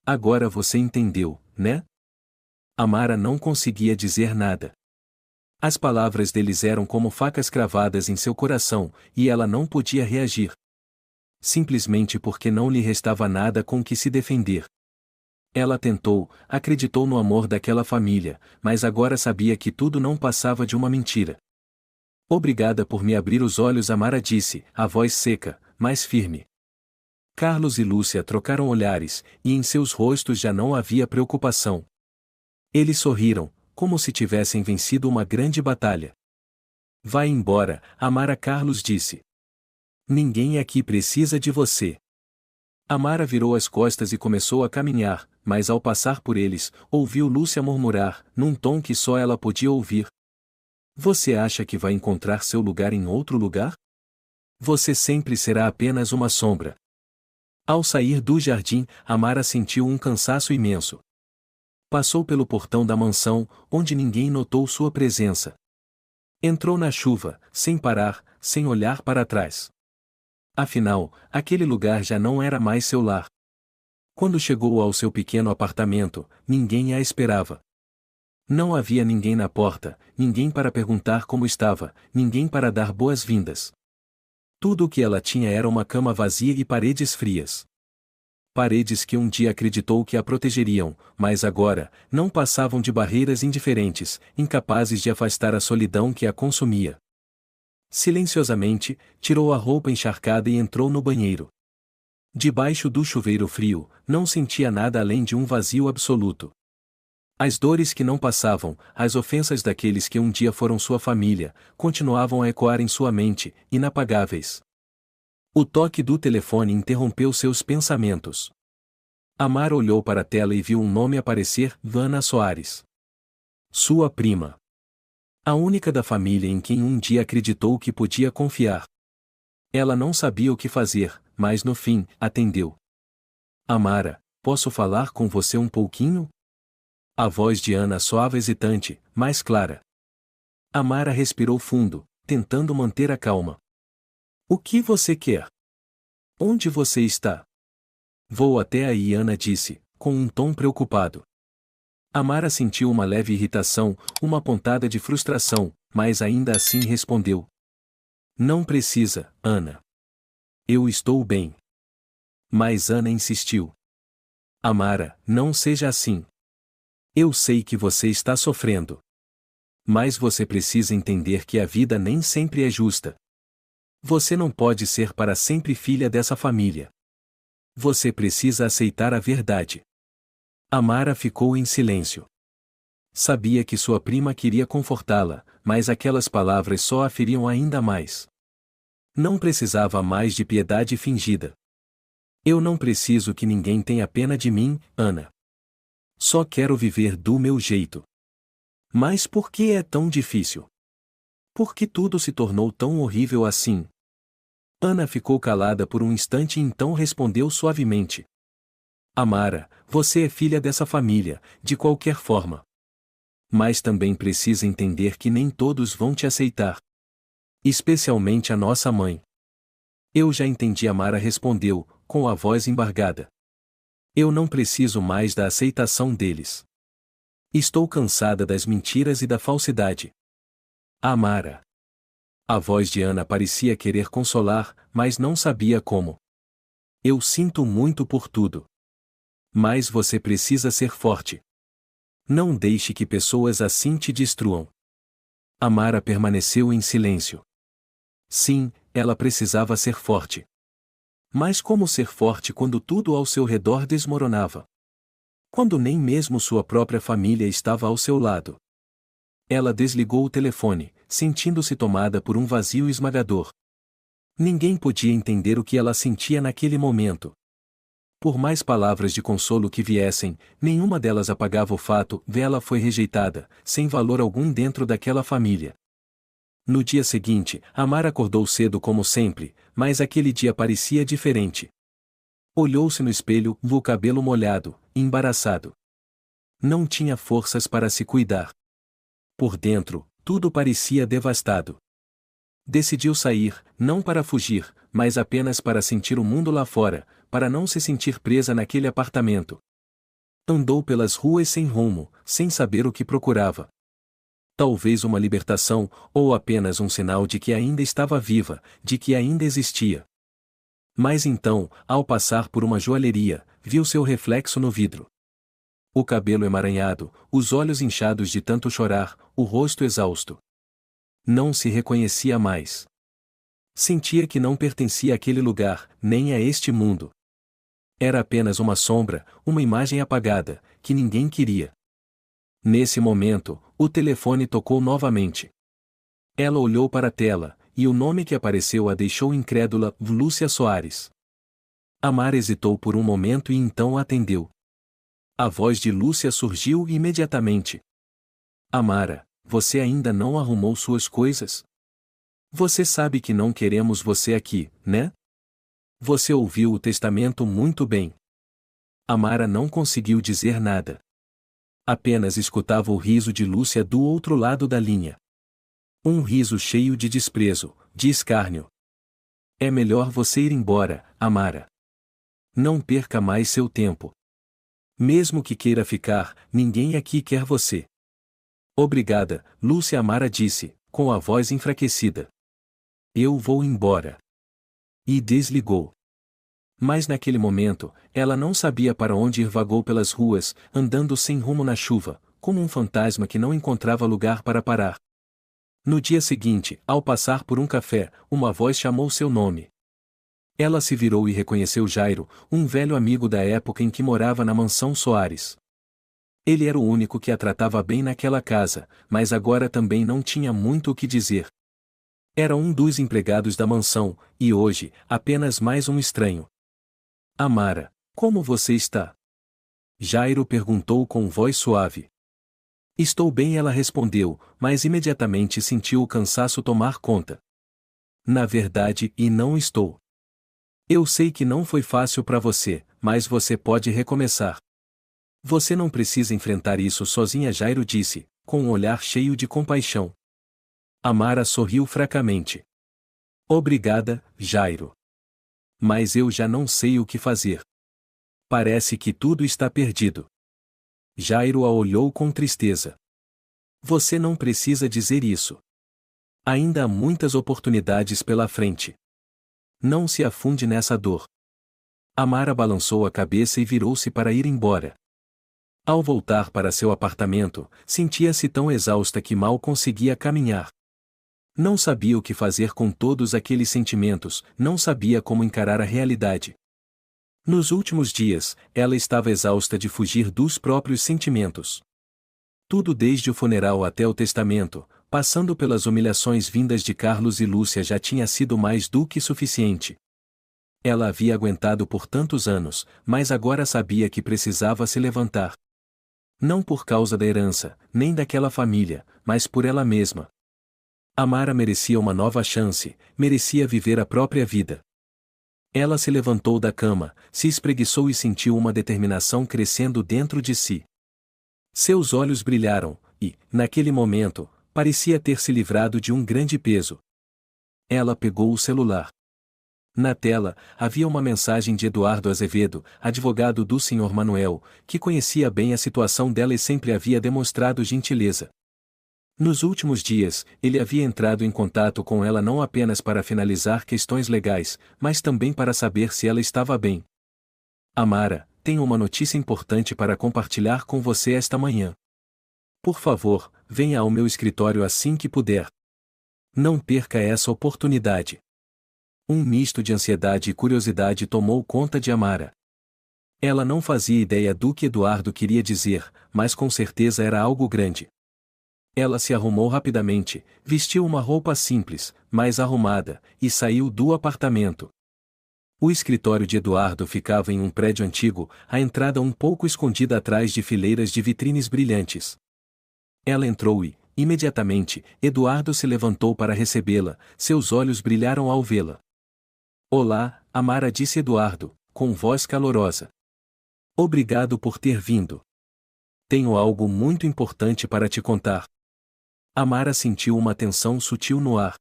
Agora você entendeu, né? Amara não conseguia dizer nada. As palavras deles eram como facas cravadas em seu coração, e ela não podia reagir. Simplesmente porque não lhe restava nada com que se defender. Ela tentou, acreditou no amor daquela família, mas agora sabia que tudo não passava de uma mentira. Obrigada por me abrir os olhos, Amara disse, a voz seca, mas firme. Carlos e Lúcia trocaram olhares, e em seus rostos já não havia preocupação. Eles sorriram, como se tivessem vencido uma grande batalha. Vai embora, Amara Carlos disse. Ninguém aqui precisa de você. Amara virou as costas e começou a caminhar, mas ao passar por eles, ouviu Lúcia murmurar, num tom que só ela podia ouvir. Você acha que vai encontrar seu lugar em outro lugar? Você sempre será apenas uma sombra. Ao sair do jardim, Amara sentiu um cansaço imenso. Passou pelo portão da mansão, onde ninguém notou sua presença. Entrou na chuva, sem parar, sem olhar para trás. Afinal, aquele lugar já não era mais seu lar. Quando chegou ao seu pequeno apartamento, ninguém a esperava. Não havia ninguém na porta, ninguém para perguntar como estava, ninguém para dar boas-vindas. Tudo o que ela tinha era uma cama vazia e paredes frias. Paredes que um dia acreditou que a protegeriam, mas agora, não passavam de barreiras indiferentes, incapazes de afastar a solidão que a consumia. Silenciosamente, tirou a roupa encharcada e entrou no banheiro. Debaixo do chuveiro frio, não sentia nada além de um vazio absoluto. As dores que não passavam, as ofensas daqueles que um dia foram sua família, continuavam a ecoar em sua mente, inapagáveis. O toque do telefone interrompeu seus pensamentos. Amara olhou para a tela e viu um nome aparecer, Ana Soares. Sua prima. A única da família em quem um dia acreditou que podia confiar. Ela não sabia o que fazer, mas no fim, atendeu. Amara, posso falar com você um pouquinho? A voz de Ana soava hesitante, mais clara. Amara respirou fundo, tentando manter a calma. O que você quer? Onde você está? Vou até aí, Ana disse, com um tom preocupado. Amara sentiu uma leve irritação, uma pontada de frustração, mas ainda assim respondeu. Não precisa, Ana. Eu estou bem. Mas Ana insistiu. Amara, não seja assim. Eu sei que você está sofrendo. Mas você precisa entender que a vida nem sempre é justa. Você não pode ser para sempre filha dessa família. Você precisa aceitar a verdade. Amara ficou em silêncio. Sabia que sua prima queria confortá-la, mas aquelas palavras só a feriam ainda mais. Não precisava mais de piedade fingida. Eu não preciso que ninguém tenha pena de mim, Ana. Só quero viver do meu jeito. Mas por que é tão difícil? Por que tudo se tornou tão horrível assim? Ana ficou calada por um instante e então respondeu suavemente. Amara, você é filha dessa família, de qualquer forma. Mas também precisa entender que nem todos vão te aceitar. Especialmente a nossa mãe. Eu já entendi, Amara respondeu, com a voz embargada. Eu não preciso mais da aceitação deles. Estou cansada das mentiras e da falsidade. Amara. A voz de Ana parecia querer consolar, mas não sabia como. Eu sinto muito por tudo. Mas você precisa ser forte. Não deixe que pessoas assim te destruam. Amara permaneceu em silêncio. Sim, ela precisava ser forte. Mas como ser forte quando tudo ao seu redor desmoronava? Quando nem mesmo sua própria família estava ao seu lado. Ela desligou o telefone, sentindo-se tomada por um vazio esmagador. Ninguém podia entender o que ela sentia naquele momento. Por mais palavras de consolo que viessem, nenhuma delas apagava o fato de ela foi rejeitada, sem valor algum dentro daquela família. No dia seguinte, Amara acordou cedo como sempre, mas aquele dia parecia diferente. Olhou-se no espelho, viu o cabelo molhado, embaraçado. Não tinha forças para se cuidar. Por dentro, tudo parecia devastado. Decidiu sair, não para fugir, mas apenas para sentir o mundo lá fora, para não se sentir presa naquele apartamento. Andou pelas ruas sem rumo, sem saber o que procurava. Talvez uma libertação, ou apenas um sinal de que ainda estava viva, de que ainda existia. Mas então, ao passar por uma joalheria, viu seu reflexo no vidro. O cabelo emaranhado, os olhos inchados de tanto chorar, o rosto exausto. Não se reconhecia mais. Sentia que não pertencia àquele lugar, nem a este mundo. Era apenas uma sombra, uma imagem apagada, que ninguém queria. Nesse momento, o telefone tocou novamente. Ela olhou para a tela, e o nome que apareceu a deixou incrédula: Lúcia Soares. Amara hesitou por um momento e então atendeu. A voz de Lúcia surgiu imediatamente. Amara, você ainda não arrumou suas coisas? Você sabe que não queremos você aqui, né? Você ouviu o testamento muito bem. Amara não conseguiu dizer nada. Apenas escutava o riso de Lúcia do outro lado da linha. Um riso cheio de desprezo, de escárnio. É melhor você ir embora, Amara. Não perca mais seu tempo. Mesmo que queira ficar, ninguém aqui quer você. Obrigada, Lúcia, Amara disse, com a voz enfraquecida. Eu vou embora. E desligou. Mas naquele momento, ela não sabia para onde ir, vagou pelas ruas, andando sem rumo na chuva, como um fantasma que não encontrava lugar para parar. No dia seguinte, ao passar por um café, uma voz chamou seu nome. Ela se virou e reconheceu Jairo, um velho amigo da época em que morava na mansão Soares. Ele era o único que a tratava bem naquela casa, mas agora também não tinha muito o que dizer. Era um dos empregados da mansão, e hoje, apenas mais um estranho. Amara, como você está? Jairo perguntou com voz suave. Estou bem, ela respondeu, mas imediatamente sentiu o cansaço tomar conta. Na verdade, e não estou. Eu sei que não foi fácil para você, mas você pode recomeçar. Você não precisa enfrentar isso sozinha, Jairo disse, com um olhar cheio de compaixão. Amara sorriu fracamente. Obrigada, Jairo. Mas eu já não sei o que fazer. Parece que tudo está perdido. Jairo a olhou com tristeza. Você não precisa dizer isso. Ainda há muitas oportunidades pela frente. Não se afunde nessa dor. Amara balançou a cabeça e virou-se para ir embora. Ao voltar para seu apartamento, sentia-se tão exausta que mal conseguia caminhar. Não sabia o que fazer com todos aqueles sentimentos, não sabia como encarar a realidade. Nos últimos dias, ela estava exausta de fugir dos próprios sentimentos. Tudo desde o funeral até o testamento, passando pelas humilhações vindas de Carlos e Lúcia, já tinha sido mais do que suficiente. Ela havia aguentado por tantos anos, mas agora sabia que precisava se levantar. Não por causa da herança, nem daquela família, mas por ela mesma. Amara merecia uma nova chance, merecia viver a própria vida. Ela se levantou da cama, se espreguiçou e sentiu uma determinação crescendo dentro de si. Seus olhos brilharam, e, naquele momento, parecia ter se livrado de um grande peso. Ela pegou o celular. Na tela, havia uma mensagem de Eduardo Azevedo, advogado do Sr. Manuel, que conhecia bem a situação dela e sempre havia demonstrado gentileza. Nos últimos dias, ele havia entrado em contato com ela não apenas para finalizar questões legais, mas também para saber se ela estava bem. Amara, tenho uma notícia importante para compartilhar com você esta manhã. Por favor, venha ao meu escritório assim que puder. Não perca essa oportunidade. Um misto de ansiedade e curiosidade tomou conta de Amara. Ela não fazia ideia do que Eduardo queria dizer, mas com certeza era algo grande. Ela se arrumou rapidamente, vestiu uma roupa simples, mas arrumada, e saiu do apartamento. O escritório de Eduardo ficava em um prédio antigo, a entrada um pouco escondida atrás de fileiras de vitrines brilhantes. Ela entrou e, imediatamente, Eduardo se levantou para recebê-la, seus olhos brilharam ao vê-la. Olá, Amara, disse Eduardo, com voz calorosa. Obrigado por ter vindo. Tenho algo muito importante para te contar. Amara sentiu uma tensão sutil no ar.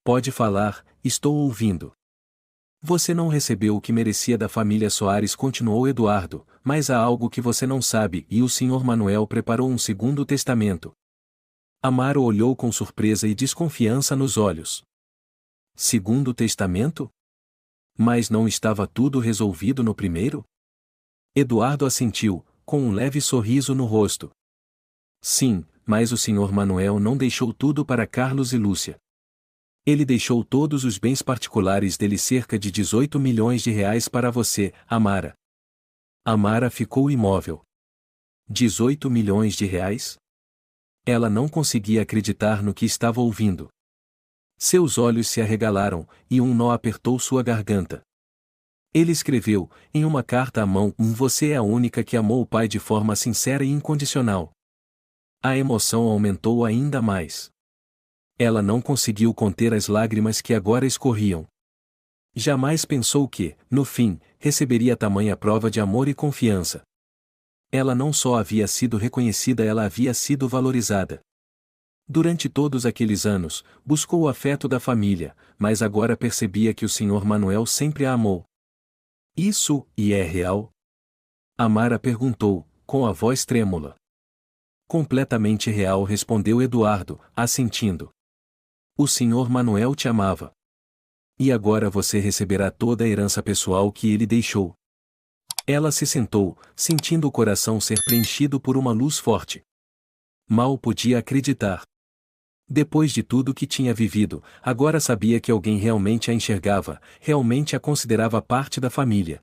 Pode falar, estou ouvindo. Você não recebeu o que merecia da família Soares, continuou Eduardo, mas há algo que você não sabe e o Sr. Manuel preparou um segundo testamento. Amara olhou com surpresa e desconfiança nos olhos. Segundo testamento? Mas não estava tudo resolvido no primeiro? Eduardo assentiu, com um leve sorriso no rosto. Sim, mas o Sr. Manuel não deixou tudo para Carlos e Lúcia. Ele deixou todos os bens particulares dele, cerca de 18 milhões de reais para você, Amara. Amara ficou imóvel. 18 milhões de reais? Ela não conseguia acreditar no que estava ouvindo. Seus olhos se arregalaram, e um nó apertou sua garganta. Ele escreveu, em uma carta à mão, você é a única que amou o pai de forma sincera e incondicional. A emoção aumentou ainda mais. Ela não conseguiu conter as lágrimas que agora escorriam. Jamais pensou que, no fim, receberia tamanha prova de amor e confiança. Ela não só havia sido reconhecida, ela havia sido valorizada. Durante todos aqueles anos, buscou o afeto da família, mas agora percebia que o Sr. Manuel sempre a amou. Isso, e é real? Amara perguntou, com a voz trêmula. Completamente real, respondeu Eduardo, assentindo. O Sr. Manuel te amava. E agora você receberá toda a herança pessoal que ele deixou. Ela se sentou, sentindo o coração ser preenchido por uma luz forte. Mal podia acreditar. Depois de tudo que tinha vivido, agora sabia que alguém realmente a enxergava, realmente a considerava parte da família.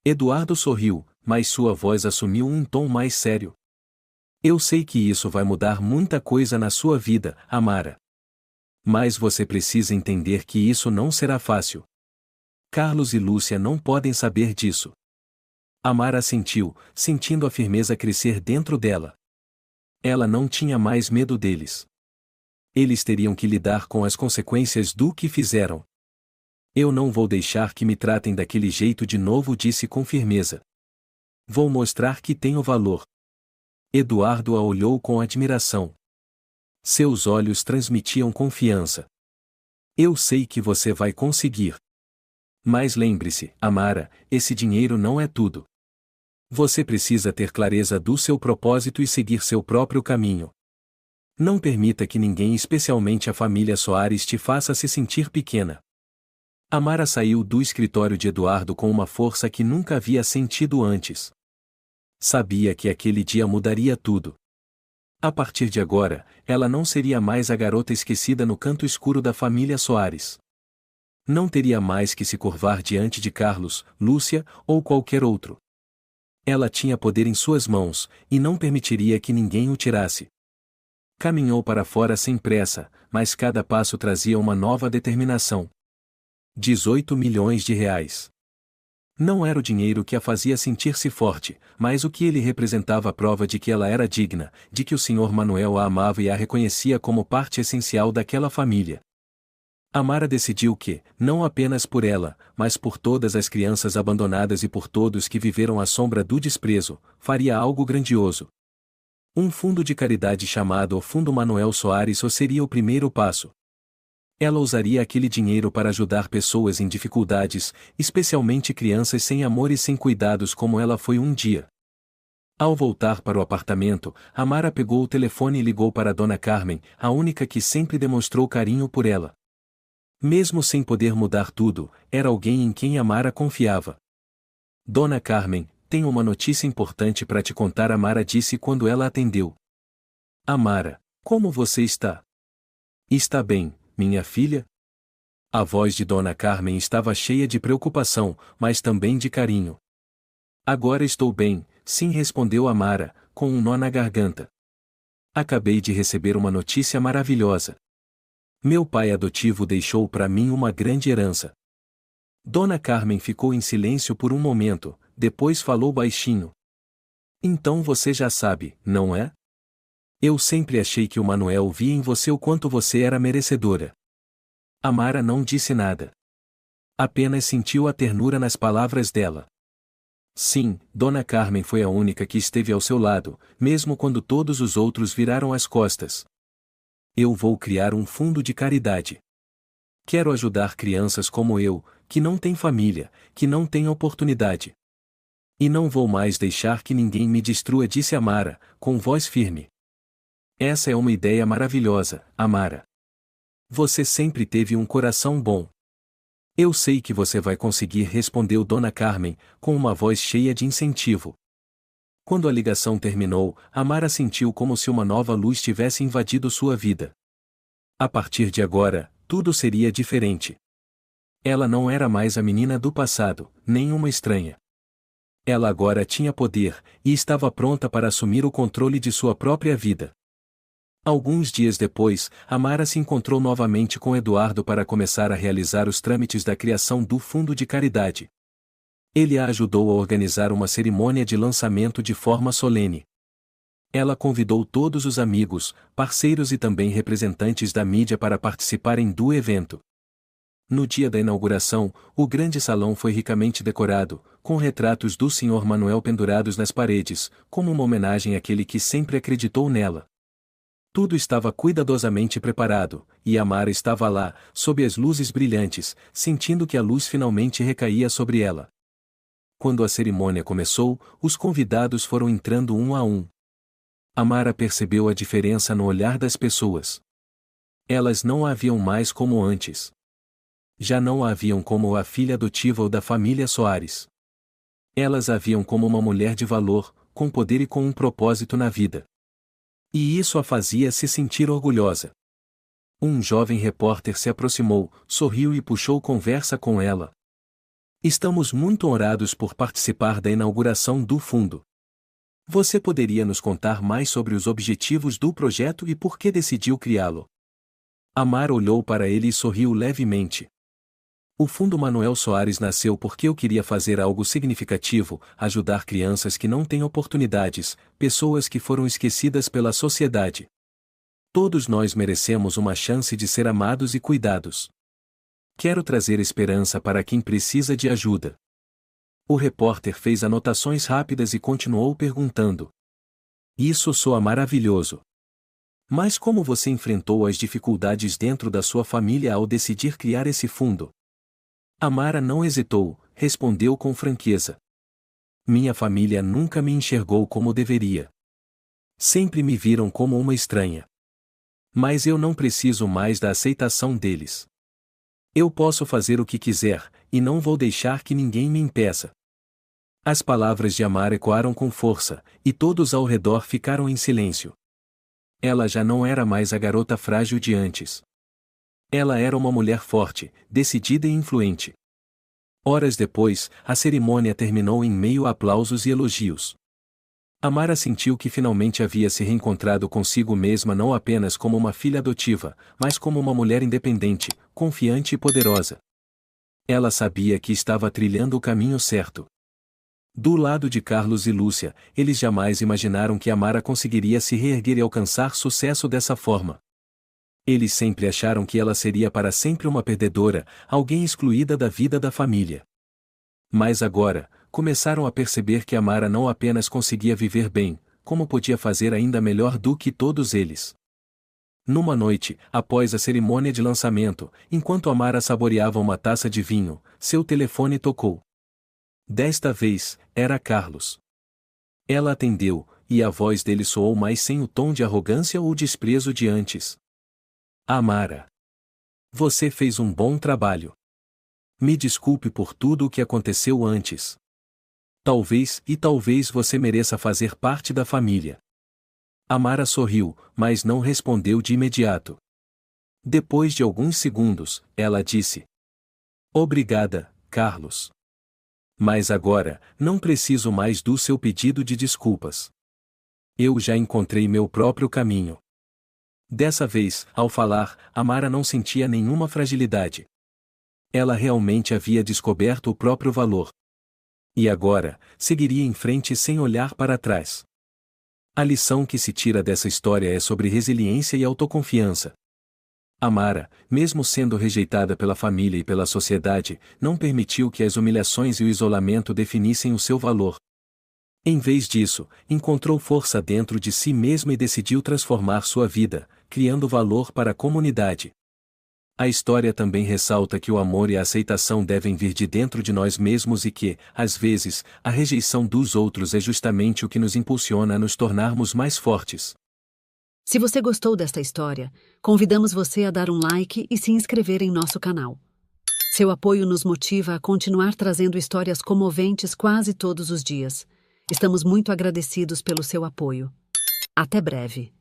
Eduardo sorriu, mas sua voz assumiu um tom mais sério. Eu sei que isso vai mudar muita coisa na sua vida, Amara. Mas você precisa entender que isso não será fácil. Carlos e Lúcia não podem saber disso. Amara assentiu, sentindo a firmeza crescer dentro dela. Ela não tinha mais medo deles. Eles teriam que lidar com as consequências do que fizeram. Eu não vou deixar que me tratem daquele jeito de novo, disse com firmeza. Vou mostrar que tenho valor. Eduardo a olhou com admiração. Seus olhos transmitiam confiança. Eu sei que você vai conseguir. Mas lembre-se, Amara, esse dinheiro não é tudo. Você precisa ter clareza do seu propósito e seguir seu próprio caminho. Não permita que ninguém, especialmente a família Soares, te faça se sentir pequena. Amara saiu do escritório de Eduardo com uma força que nunca havia sentido antes. Sabia que aquele dia mudaria tudo. A partir de agora, ela não seria mais a garota esquecida no canto escuro da família Soares. Não teria mais que se curvar diante de Carlos, Lúcia ou qualquer outro. Ela tinha poder em suas mãos, e não permitiria que ninguém o tirasse. Caminhou para fora sem pressa, mas cada passo trazia uma nova determinação. 18 milhões de reais. Não era o dinheiro que a fazia sentir-se forte, mas o que ele representava, a prova de que ela era digna, de que o Sr. Manuel a amava e a reconhecia como parte essencial daquela família. Amara decidiu que, não apenas por ela, mas por todas as crianças abandonadas e por todos que viveram à sombra do desprezo, faria algo grandioso. Um fundo de caridade chamado o Fundo Manuel Soares só seria o primeiro passo. Ela usaria aquele dinheiro para ajudar pessoas em dificuldades, especialmente crianças sem amor e sem cuidados como ela foi um dia. Ao voltar para o apartamento, Amara pegou o telefone e ligou para Dona Carmen, a única que sempre demonstrou carinho por ela. Mesmo sem poder mudar tudo, era alguém em quem Amara confiava. Dona Carmen, tenho uma notícia importante para te contar, Amara disse quando ela atendeu. Amara, como você está? Está bem, minha filha? A voz de Dona Carmen estava cheia de preocupação, mas também de carinho. Agora estou bem, sim, respondeu Amara, com um nó na garganta. Acabei de receber uma notícia maravilhosa. Meu pai adotivo deixou para mim uma grande herança. Dona Carmen ficou em silêncio por um momento, depois falou baixinho. Então você já sabe, não é? Eu sempre achei que o Manuel via em você o quanto você era merecedora. Amara não disse nada. Apenas sentiu a ternura nas palavras dela. Sim, Dona Carmen foi a única que esteve ao seu lado, mesmo quando todos os outros viraram as costas. Eu vou criar um fundo de caridade. Quero ajudar crianças como eu, que não têm família, que não têm oportunidade. E não vou mais deixar que ninguém me destrua, disse Amara, com voz firme. Essa é uma ideia maravilhosa, Amara. Você sempre teve um coração bom. Eu sei que você vai conseguir, respondeu Dona Carmen, com uma voz cheia de incentivo. Quando a ligação terminou, Amara sentiu como se uma nova luz tivesse invadido sua vida. A partir de agora, tudo seria diferente. Ela não era mais a menina do passado, nem uma estranha. Ela agora tinha poder, e estava pronta para assumir o controle de sua própria vida. Alguns dias depois, Amara se encontrou novamente com Eduardo para começar a realizar os trâmites da criação do fundo de caridade. Ele a ajudou a organizar uma cerimônia de lançamento de forma solene. Ela convidou todos os amigos, parceiros e também representantes da mídia para participarem do evento. No dia da inauguração, o grande salão foi ricamente decorado, com retratos do Sr. Manuel pendurados nas paredes, como uma homenagem àquele que sempre acreditou nela. Tudo estava cuidadosamente preparado, e Amara estava lá, sob as luzes brilhantes, sentindo que a luz finalmente recaía sobre ela. Quando a cerimônia começou, os convidados foram entrando um a um. Amara percebeu a diferença no olhar das pessoas. Elas não a haviam mais como antes. Já não a haviam como a filha adotiva ou da família Soares. Elas a viam como uma mulher de valor, com poder e com um propósito na vida. E isso a fazia se sentir orgulhosa. Um jovem repórter se aproximou, sorriu e puxou conversa com ela. Estamos muito honrados por participar da inauguração do fundo. Você poderia nos contar mais sobre os objetivos do projeto e por que decidiu criá-lo? Amara olhou para ele e sorriu levemente. O Fundo Manuel Soares nasceu porque eu queria fazer algo significativo, ajudar crianças que não têm oportunidades, pessoas que foram esquecidas pela sociedade. Todos nós merecemos uma chance de ser amados e cuidados. Quero trazer esperança para quem precisa de ajuda. O repórter fez anotações rápidas e continuou perguntando. Isso soa maravilhoso. Mas como você enfrentou as dificuldades dentro da sua família ao decidir criar esse fundo? Amara não hesitou, respondeu com franqueza. Minha família nunca me enxergou como deveria. Sempre me viram como uma estranha. Mas eu não preciso mais da aceitação deles. Eu posso fazer o que quiser, e não vou deixar que ninguém me impeça. As palavras de Amara ecoaram com força, e todos ao redor ficaram em silêncio. Ela já não era mais a garota frágil de antes. Ela era uma mulher forte, decidida e influente. Horas depois, a cerimônia terminou em meio a aplausos e elogios. Amara sentiu que finalmente havia se reencontrado consigo mesma não apenas como uma filha adotiva, mas como uma mulher independente, confiante e poderosa. Ela sabia que estava trilhando o caminho certo. Do lado de Carlos e Lúcia, eles jamais imaginaram que Amara conseguiria se reerguer e alcançar sucesso dessa forma. Eles sempre acharam que ela seria para sempre uma perdedora, alguém excluída da vida da família. Mas agora, começaram a perceber que Amara não apenas conseguia viver bem, como podia fazer ainda melhor do que todos eles. Numa noite, após a cerimônia de lançamento, enquanto Amara saboreava uma taça de vinho, seu telefone tocou. Desta vez, era Carlos. Ela atendeu, e a voz dele soou mais sem o tom de arrogância ou desprezo de antes. Amara. Você fez um bom trabalho. Me desculpe por tudo o que aconteceu antes. Talvez você mereça fazer parte da família. Amara sorriu, mas não respondeu de imediato. Depois de alguns segundos, ela disse: Obrigada, Carlos. Mas agora, não preciso mais do seu pedido de desculpas. Eu já encontrei meu próprio caminho. Dessa vez, ao falar, Amara não sentia nenhuma fragilidade. Ela realmente havia descoberto o próprio valor. E agora, seguiria em frente sem olhar para trás. A lição que se tira dessa história é sobre resiliência e autoconfiança. Amara, mesmo sendo rejeitada pela família e pela sociedade, não permitiu que as humilhações e o isolamento definissem o seu valor. Em vez disso, encontrou força dentro de si mesma e decidiu transformar sua vida, criando valor para a comunidade. A história também ressalta que o amor e a aceitação devem vir de dentro de nós mesmos e que, às vezes, a rejeição dos outros é justamente o que nos impulsiona a nos tornarmos mais fortes. Se você gostou desta história, convidamos você a dar um like e se inscrever em nosso canal. Seu apoio nos motiva a continuar trazendo histórias comoventes quase todos os dias. Estamos muito agradecidos pelo seu apoio. Até breve.